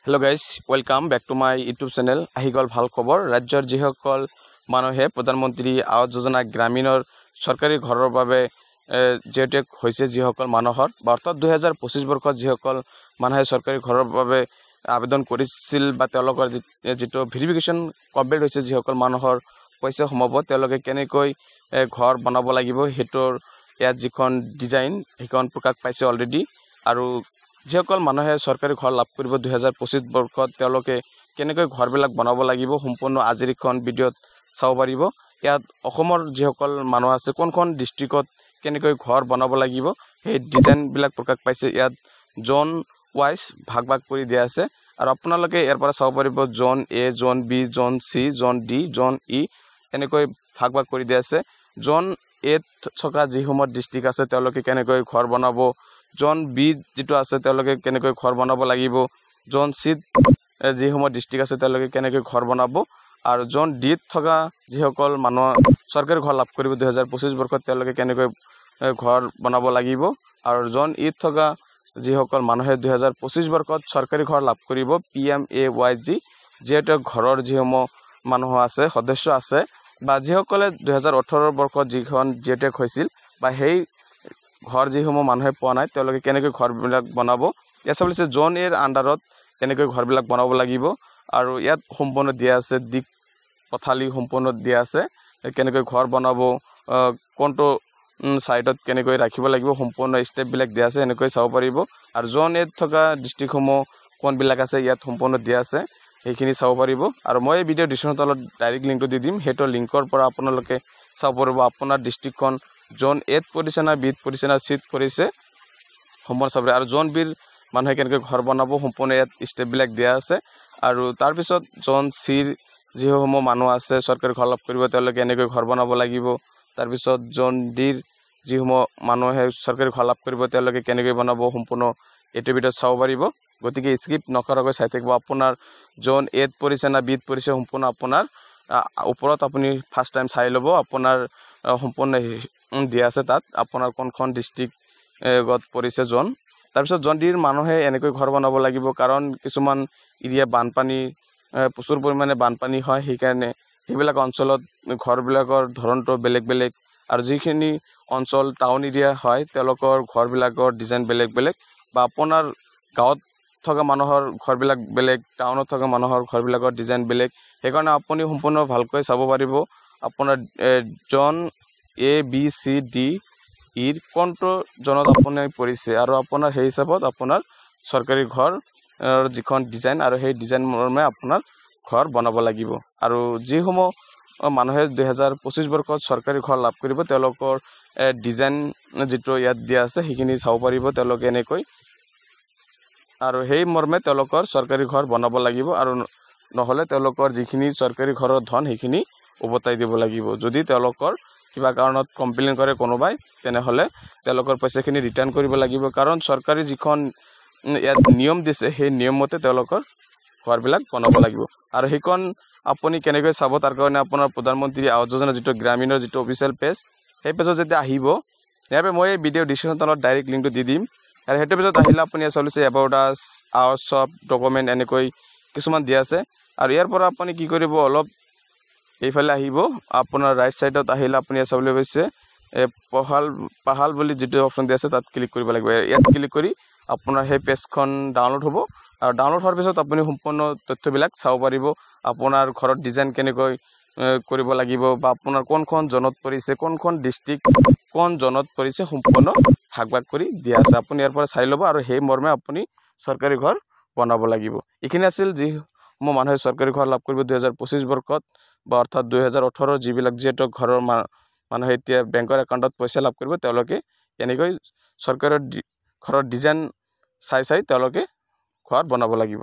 Hello guys, welcome back to my YouTube channel. আহিগল ভাল খবৰ ৰাজ্যৰ যিসকল মানুহে প্ৰধানমন্ত্ৰী আৱাস যোজনা গ্ৰামীণৰ চৰকাৰী ঘৰৰ বাবে যেতে হৈছে যিসকল মানুহৰ অৰ্থাৎ 2025 বৰ্ষত যিসকল মানুহে চৰকাৰী ঘৰৰ বাবে আবেদন কৰিছিল বা তেওঁলোকৰ যেটো ভেৰিফিকেশন কমপ্লিট হৈছে যিসকল মানুহৰ পইচা সোমাব তেওঁলোকে কেনেকৈ ঘৰ বনাব লাগিব হেতৰ ইয়াত যিখন ডিজাইন হিকন প্ৰকাশ পাইছে অলৰেডি আৰু যিসকল মানুহে চৰকাৰী ঘৰ লাভ কৰিব 2025 বৰ্ষত তেওঁলোকে কেনেকৈ ঘৰবিলাক বনাব লাগিব সম্পূৰ্ণ আজিৰখন ভিডিঅ'ত চাব পাৰিব ইয়াত অসমৰ যিসকল মানুহ আছে কোনখন ডিস্ট্ৰিক্টত কেনেকৈ ঘৰ বনাব লাগিব সেই ডিজাইন বিলাক প্ৰকাশ পাইছে ইয়াত জোন ওয়াইজ ভাগ কৰি দিয়া আছে আৰু আপোনালোকে ইয়াৰ পৰা চাব পাৰিব জোন এ জোন বি জোন সি জোন ডি জোন ই এনেকৈ ভাগ কৰি দিয়া আছে জোন এ থকা যিসমূহ ডিস্ট্ৰিক্ট আছে তেওঁলোকে কেনেকৈ ঘৰ বনাব জোন বি যেটো আছে তেওঁলোকে কেনেকৈ ঘৰ বনাব লাগিব জোন সি যিসমূহ ডিস্ট্ৰিক্ট আছে তেওঁলোকে কেনেকৈ ঘৰ বনাব আৰু জোন ডি থকা যিসকল মানুহ চৰকাৰী ঘৰ লাভ কৰিব 2025 বৰ্ষত তেওঁলোকে কেনেকৈ ঘৰ বনাব লাগিব আৰু জোন ই থকা যিসকল মানুহে 2025 বৰ্ষত চৰকাৰী ঘৰ লাভ কৰিব PMAYG যেটো ঘৰৰ যিসমূহ মানুহ আছে সদস্য আছে বা যিসকলে 2018 বৰ্ষত যিখন জেটেক হৈছিল বা সেই ঘৰ যিসমূহ মানুহে পোৱা নাই তেওঁলোকে কেনেকৈ ঘৰবিলাক বনাব এছাবলিছে জোন এৰ আন্ডাৰত কেনেকৈ ঘৰবিলাক বনাব লাগিব আৰু ইয়াত সম্পূৰ্ণ দিয়া আছে দিক পথালি সম্পূৰ্ণ দিয়া আছে কেনেকৈ ঘৰ বনাব কোনটো সাইডত কেনেকৈ ৰাখিব লাগিব সম্পূৰ্ণ স্টেপ বিলাক দিয়া আছে এনেকৈ চাব পাৰিব আৰু জোন এত থকা ডিস্ট্ৰিক্ট সমূহ কোন বিলাক আছে ইয়াত সম্পূৰ্ণ দিয়া আছে এইখিনি চাব পাৰিব আৰু মই এই ভিডিঅ ডিসক্ৰিপচনত তলত ডাইৰেক্ট লিংকটো দি দিম হেটো লিংকৰ পৰা আপোনালোকে চাব পাৰিব আপোনাৰ ডিস্ট্ৰিক্টখন জোন এত পৰিছে না বিত পৰিছে না সিত পৰিছে সম্পূৰ্ণ চাব আৰু জোন বিৰ মানুহে কেনেকৈ ঘৰ বনাব সম্পূৰ্ণ ইয়াত স্টেপ বিলাক দিয়া আছে আৰু তাৰ পিছত জোন সিৰ যিসমূহ মানুহ আছে চৰকাৰী ঘৰ লাভ কৰিব তেওঁলোকে এনেকৈ ঘৰ বনাব লাগিব তাৰ পিছত জোন ডিৰ যিসমূহ মানুহে চৰকাৰী ঘৰ লাভ কৰিব তেওঁলোকে কেনেকৈ বনাব সম্পূৰ্ণ এটো ভিডিঅ' চাব পাৰিব গতিকে স্কিপ নকৰাকৈ চাই থাকিব আপোনাৰ জোন এত পৰিছে না বিত পৰিছে সম্পূৰ্ণ আপোনাৰ ওপৰত আপুনি ফাৰ্স্ট টাইম চাই লব আপোনাৰ সম্পূৰ্ণ দিয়া আছে তাত আপোনাৰ কোনখন ডিস্ট্ৰিক্ট গত পৰিছে জোন তাৰ পিছত জোন ডিৰ মানুহে এনেকৈ ঘৰ বনাব লাগিব কাৰণ কিছুমান এৰিয়া বানপানী প্ৰচুৰ পৰিমাণে বানপানী হয় সেইকাৰণে সেইবিলাক অঞ্চলত ঘৰবিলাকৰ ধৰণটো বেলেগ বেলেগ আৰু যিখিনি অঞ্চল টাউন এৰিয়া হয় তেওঁলোকৰ ঘৰবিলাকৰ ডিজাইন বেলেগ বেলেগ বা আপোনাৰ গাঁৱত থকা মানুহৰ ঘৰবিলাক বেলেগ টাউনত থকা মানুহৰ ঘৰবিলাকৰ ডিজাইন বেলেগ সেইকাৰণে আপুনি সম্পূৰ্ণ ভালকৈ চাব পাৰিব আপোনাৰ জোন এ বি সি ডি ইৰ কোনটো জনত আপুনি পৰিছে আৰু আপোনাৰ সেই হিচাপত আপোনাৰ চৰকাৰী ঘৰ যিখন ডিজাইন আৰু সেই ডিজাইন মৰ্মে আপোনাৰ ঘৰ বনাব লাগিব আৰু যিসমূহ মানুহে 2025 বৰ্ষত চৰকাৰী ঘৰ লাভ কৰিব তেওঁলোকৰ ডিজাইন যেটো ইয়াত দিয়া আছে সেইখিনি চাব পাৰিব তেওঁলোকে এনেকৈ আৰু সেই মৰ্মে তেওঁলোকৰ চৰকাৰী ঘৰ বনাব লাগিব আৰু নহলে তেওঁলোকৰ যিখিনি চৰকাৰী ঘৰৰ ধন সেইখিনি উভতাই দিব লাগিব যদি তেওঁলোকৰ কিবা কাৰণত কমপ্লেইন কৰে কোনোবাই তেনেহলে তেওঁলোকৰ পইচাখিনি ৰিটাৰ্ণ কৰিব লাগিব কাৰণ চৰকাৰী যিখন ইয়াত নিয়ম দিছে সেই নিয়ম মতে তেওঁলোকৰ ঘৰবিলাক বনাব লাগিব আৰু সেইখন আপুনি কেনেকৈ চাব তাৰ কাৰণে আপোনাৰ প্ৰধানমন্ত্ৰী আৱাস যোজনা যেটো গ্ৰামীণৰ যেটো অফিচিয়েল পেজ সেই পেজত যেতিয়া আহিব ইয়াবে মই এই ভিডিঅ ডিসক্ৰিপচনত তলত ডাইৰেক্ট লিংকটো দি দিম আৰু হেটো পেজত আহিলে আপুনি চলিছে এবাউট আস আৱাৰ সব ডকুমেন্ট এনেকৈ কিছুমান দিয়া আছে আৰু ইয়াৰ পৰা আপুনি কি কৰিব অলপ এইফালে আহিব আপোনাৰ ৰাইট সাইডত আহিলে আপুনি চাবলৈ গৈছে পাহাল বুলি যেটো অপচন দিয়া আছে তাত ক্লিক কৰিব লাগিব ইয়াত ক্লিক কৰি আপোনাৰ সেই পেজখন ডাউনলোড হ'ব আৰু ডাউনলোড হোৱাৰ পিছত আপুনি সম্পূৰ্ণ তথ্যবিলাক চাব পাৰিব আপোনাৰ ঘৰৰ ডিজাইন কেনেকৈ কৰিব লাগিব বা আপোনাৰ কোনখন জনত পৰিছে কোনখন ডিস্ট্ৰিক্ট কোন জনত পৰিছে সম্পূৰ্ণ ভাগ কৰি দিয়া আছে আপুনি ইয়াৰ পৰা চাই ল'ব আৰু সেই মৰ্মে আপুনি চৰকাৰী ঘৰ বনাব লাগিব এখিনি আছিল যি মানুহে চৰকাৰী ঘৰ লাভ কৰিব 2025 বৰ্ষত বা অৰ্থাৎ 2018 যিবিলাক যেটো ঘৰৰ মানুহে এতিয়া বেংকৰ একাউণ্টত পইচা লাভ কৰিব তেওঁলোকে এনেকৈ চৰকাৰৰ ঘৰৰ ডিজাইন চাই তেওঁলোকে ঘৰ বনাব লাগিব